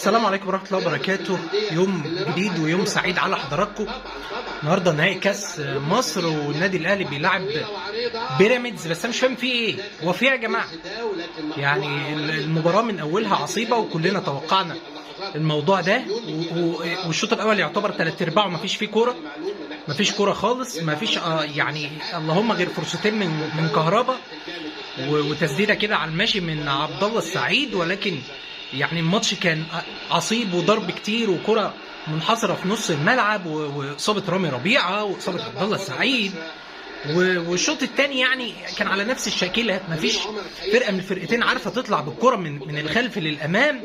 السلام عليكم ورحمة الله وبركاته. يوم جديد ويوم سعيد على حضراتكم. النهارده نهائي كاس مصر والنادي الاهلي بيلعب بيراميدز، بس انا مش فاهم فيه ايه. هو فيه يا جماعه؟ يعني المباراه من اولها عصيبه وكلنا توقعنا الموضوع ده، والشوط الاول يعتبر 3/4 مفيش فيه كوره، مفيش كوره خالص، مفيش يعني اللهم غير فرصتين من كهربا وتسديده كده على الماشي من عبد الله السعيد. ولكن يعني الماتش كان عصيب وضرب كتير وكرة منحصرة في نص الملعب وإصابة رامي ربيعة وإصابة عبد الله السعيد. والشوط الثاني يعني كان على نفس الشاكلة، مفيش فرقة من الفرقتين عارفة تطلع بالكرة من الخلف للأمام،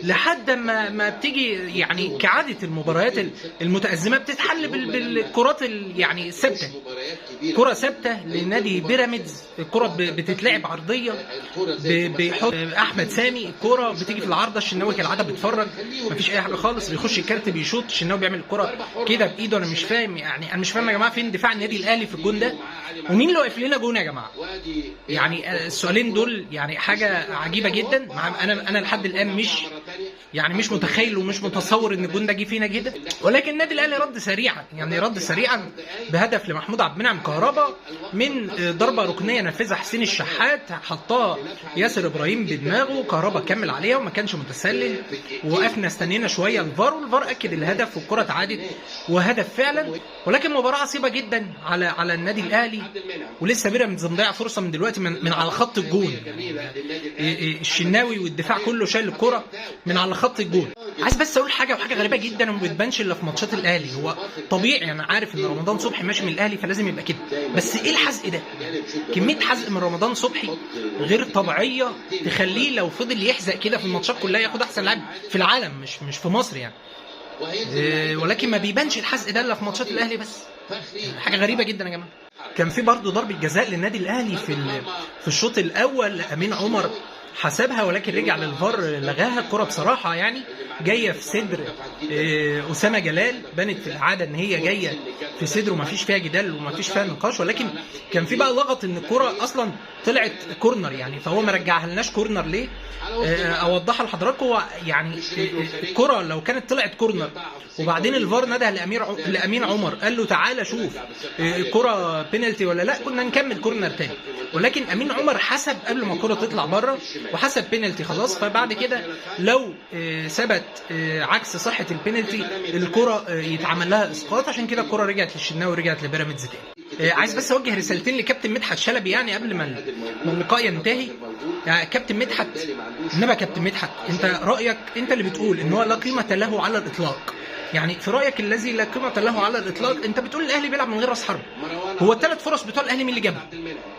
لحد ما بتيجي يعني كعادة المباريات المتأزمة بتتحل بالكرات يعني الثابتة. كرة ثابتة لنادي بيراميدز، الكرة بتتلعب عرضية، بيحط أحمد سامي الكرة بتيجي في العارضة، الشناوي كالعادة بيتفرج، مفيش أي حاجة خالص، بيخش الكارت بيشوط، الشناوي بيعمل الكرة كده بإيده. أنا مش فاهم، يعني أنا مش فاهم يا جماعة فين دفاع النادي الأهلي في الجون ده، ومين اللي واقف لنا جون يا جماعه؟ يعني السؤالين دول يعني حاجه عجيبه جدا. انا لحد الان مش متخيل ومش متصور ان الجون ده جه فينا كده. ولكن النادي الاهلي رد سريعا بهدف لمحمود عبد المنعم كهربا من ضربه ركنيه نفذها حسين الشحات، حطها ياسر ابراهيم بدماغه، كهربا كمل عليها وما كانش متسلل، وقفنا استنينا شويه الفار، والفار اكد الهدف والكره اتعادت وهدف فعلا. ولكن مباراه عصيبه جدا على النادي الاهلي، ولسه بيراميدز مضيع فرصه من دلوقتي من على خط الجون. الشناوي والدفاع كله شايل الكره من على خط الجون. عايز بس اقول حاجه غريبه جدا وما بتبانش الا في ماتشات الاهلي. هو طبيعي، انا عارف ان رمضان صبحي ماشي من الاهلي فلازم يبقى كده، بس ايه الحزق ده؟ كميه حزق من رمضان صبحي غير طبيعيه تخليه لو فضل يحزق كده في الماتشات كلها ياخد احسن لاعب في العالم، مش في مصر يعني. ولكن ما بيبانش الحزق ده الا في ماتشات الاهلي بس. حاجه غريبه جدا يا جماعه. كان في برضه ضربه جزاء للنادي الاهلي في الشوط الاول، امين عمر حسبها ولكن رجع للفار لغاها. الكره بصراحه يعني جايه في صدر اسامه جلال، بانت في العاده ان هي جايه في صدره ومفيش فيها جدال ومفيش فيها نقاش. ولكن كان في بقى لغط ان الكره اصلا طلعت كورنر، يعني فهو ما رجعها لناش كورنر ليه؟ اوضحها لحضراتكم. هو يعني الكره لو كانت طلعت كورنر وبعدين الفار نده لامين عمر قال له تعالى شوف الكره بينالتي ولا لا، كنا نكمل كورنر تاني. ولكن امين عمر حسب قبل ما الكره تطلع بره وحسب بينالتي خلاص. فبعد كده لو ثبت عكس صحه البينالتي الكره يتعمل لها اسقاط، عشان كده الكره رجعت للشناوي ورجعت لبيراميدز تاني. عايز بس اوجه رسالتين لكابتن مدحت شلبي يعني قبل ما اللقاء ينتهي. يعني كابتن مدحت، انما كابتن مدحت انت رايك، انت اللي بتقول ان هو لا قيمه له على الاطلاق. يعني في رايك الذي لا قيمه له على الاطلاق انت بتقول الاهلي بيلعب من غير راس حرب. هو الثلاث فرص بتوع الاهلي مين اللي جابها؟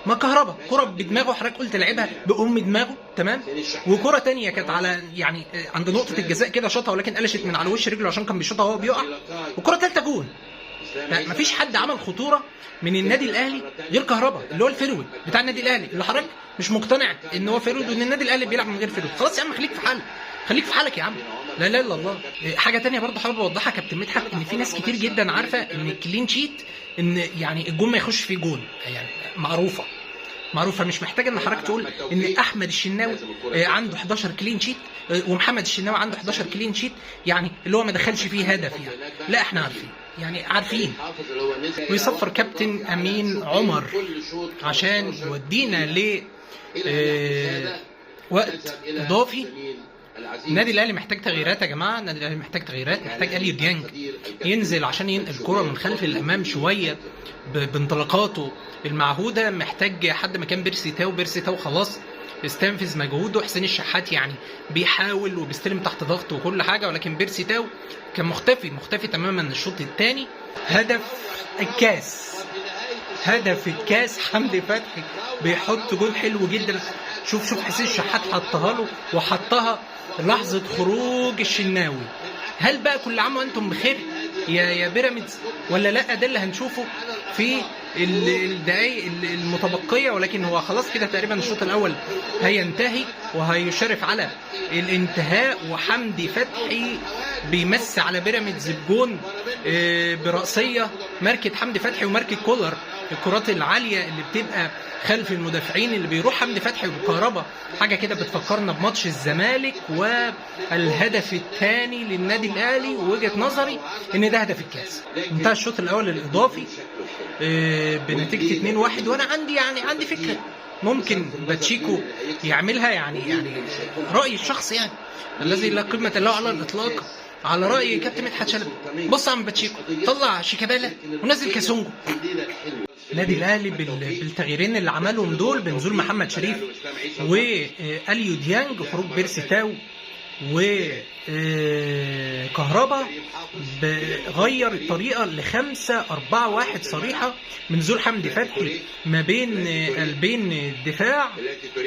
ما كهربا كره بدماغه، حضرتك قلت لعبها بام دماغه تمام، وكره ثانيه كانت على يعني عند نقطه الجزاء كده شاطها ولكن قلشت من على وش رجله عشان كان بيشوطها وهو بيقع، وكره ثالثه جون. مفيش حد عمل خطوره من النادي الاهلي غير كهربا اللي هو الفيرود بتاع النادي الاهلي، اللي حضرتك مش مقتنع ان هو فيرود وان النادي الاهلي بيلعب من غير فيرود. خلاص يا عم خليك في حالك يا عم. لا لا الا الله. حاجه تانية برضه حابب اوضحها كابتن مدحت، ان في ناس كتير جدا عارفه ان الكلين شيت ان يعني الجون ما يخش فيه جون، يعني معروفه. مش محتاج ان حضرتك تقول ان احمد الشناوي عنده 11 كلين شيت ومحمد الشناوي عنده 11 كلين شيت، يعني اللي هو ما دخلش فيه هدف يعني. لا احنا عارفين. ويصفر كابتن امين عمر عشان يودينا ل وقت اضافي. النادي الاهلي محتاج تغييرات يا جماعه، النادي الاهلي محتاج تغييرات، محتاج اليو ديانج ينزل عشان ينقل الكره من خلف للامام شويه بانطلاقاته المعهوده، محتاج حد مكان بيرسي تاو خلاص استنفذ مجهوده. حسين الشحات يعني بيحاول وبيستلم تحت ضغط وكل حاجه، ولكن بيرسي تاو كان مختفي تماما الشوط الثاني. هدف الكاس حمدي فتحي بيحط جول حلو جدا. شوف حسين الشحات حطها له وحطها لحظه خروج الشناوي. هل بقى كل عام وانتم بخير يا بيراميدز ولا لا؟ ده اللي هنشوفه في الدقايق المتبقيه. ولكن هو خلاص كده تقريبا الشوط الاول هينتهي وهيشرف على الانتهاء، وحمدي فتحي بيمس على بيراميدز بجون برأسيه، ماركه حمدي فتحي وماركه كولر الكرات العاليه اللي بتبقى خلف المدافعين اللي بيروح حمدي فتحي وكهربا، حاجه كده بتفكرنا بماتش الزمالك والهدف الثاني للنادي الاهلي، ووجهه نظري ان ده هدف الكاس. انتهى الشوط الاول الاضافي بنتيجه 2-1، وانا عندي فكره ممكن باتشيكو يعملها، يعني رايي الشخصي يعني الذي لا قيمه له على الاطلاق، على راي كابتن مدحت شلبي. بص يا عم باتشيكو، طلع شيكابالا ونزل كاسونجو. النادي الاهلي بالتغييرين اللي عملهم دول، بنزول محمد شريف واليو ديانج، خروج بيرسي تاو وكهربا، بغير الطريقه ل5-4-1 صريحه، بنزول حمدي فتحي ما بين قلبين الدفاع،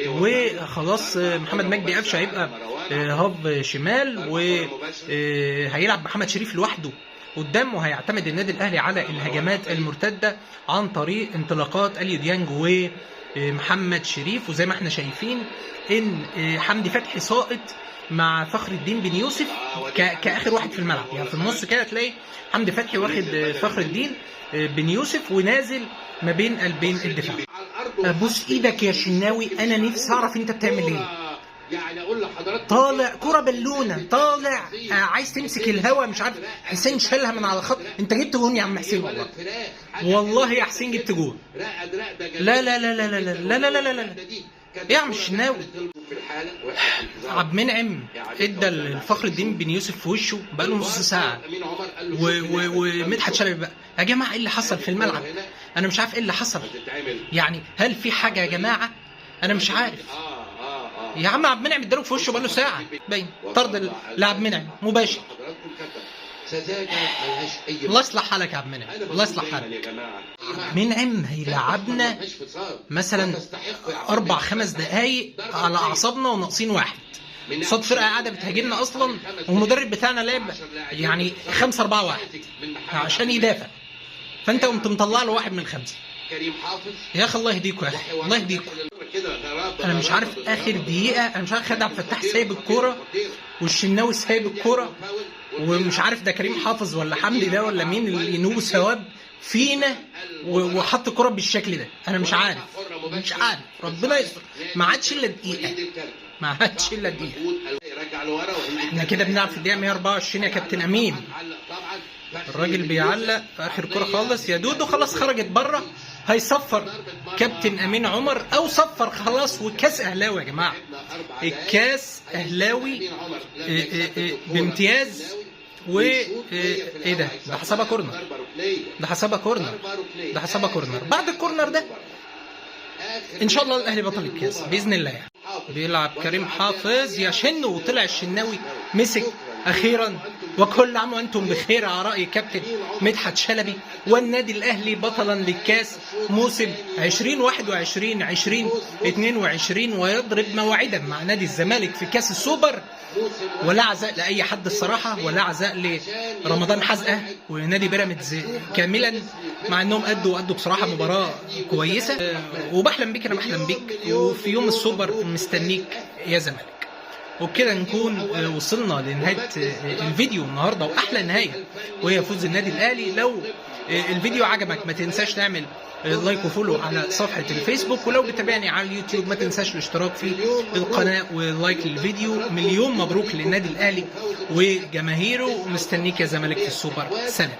وخلاص محمد مجدي قفشه هيبقى هاف شمال، وهيلعب محمد شريف لوحده قدام، وهيعتمد النادي الاهلي على الهجمات المرتده عن طريق انطلاقات اليو ديانج ومحمد شريف. وزي ما احنا شايفين ان حمدي فتحي ساقط مع فخر الدين بن يوسف كاخر واحد في الملعب، يعني في النص كده تلاقي حمدي فتحي واخد فخر الدين بن يوسف ونازل ما بين قلبين الدفاع. بوس ايدك يا شناوي، انا نفسي اعرف انت بتعمل ايه. يعني اقول لحضرتك طالع كرة بالونه، طالع عايز تمسك الهوا، مش عارف، حسين شالها من على الخط. انت جبت جون يا عم حسين، والله يا حسين جبت جون. لا لا لا لا لا لا لا لا لا لا ايه يا عم الشناوي. عبد المنعم ادى الفخر الدين بن يوسف في وشه بقاله نص ساعه، ومدحت شلبي بقى. يا جماعه ايه اللي حصل في الملعب؟ انا مش عارف ايه اللي حصل، يعني هل في حاجه يا جماعه؟ انا مش عارف. يا عم عبد المنعم اداله في وشه بقاله ساعه، باين طرد لعبد المنعم مباشر. الله يصلح حالك يا عبد المنعم، الله يصلح حالك. عبد المنعم هيلعبنا مثلا 4-5 دقايق على اعصابنا وناقصين واحد، قصاد فرقه قاعده بتهاجمنا اصلا، والمدرب بتاعنا لعب يعني 5-4-1 عشان يدافع، فانت قمت مطلع له واحد من الخمسه. يا اخي الله يهديكوا، يا اخي الله يهديكوا. انا مش عارف اخر دقيقه، انا مش عارف خالد عبد الفتاح سايب الكوره والشناوي سايب الكوره، ومش عارف ده كريم حافظ ولا حمدي ده ولا مين اللي ينوب ثواب فينا وحط الكوره بالشكل ده. انا مش عارف ربنا يستر. ما عادش الا دقيقه، احنا كده بنلعب في الدقيقه 124 يا كابتن امين. الراجل بيعلق في اخر كرة خالص، يا دودو خلاص خرجت بره، هيصفر كابتن امين عمر او صفر خلاص. والكاس اهلاوي يا جماعه، الكاس اهلاوي بامتياز. و ايه ده حسبها كورنر، ده حسبها كورنر. بعد الكورنر ده ان شاء الله الاهلي بطل الكاس باذن الله. بيلعب كريم حافظ يا شن، وطلع الشناوي مسك اخيرا. وكل عام وانتم بخير على راي كابتن مدحت شلبي، والنادي الاهلي بطلا للكاس موسم 2021-2022، ويضرب موعدا مع نادي الزمالك في كاس السوبر. ولا عزاء لاي حد الصراحه، ولا عزاء لرمضان حزقه ونادي بيراميدز كاملا، مع انهم ادوا بصراحه مباراه كويسه. وبحلم بيك، انا بحلم بيك، وفي يوم السوبر مستنيك يا زمالك. وبكده نكون وصلنا لنهايه الفيديو النهارده، واحلى نهايه وهي فوز النادي الاهلي. لو الفيديو عجبك ما تنساش تعمل لايك وفولو على صفحه الفيسبوك، ولو بتابعني على اليوتيوب ما تنساش الاشتراك في القناه ولايك للفيديو. مليون مبروك للنادي الاهلي وجماهيره، ومستنيك يا زمالك في السوبر. سلام.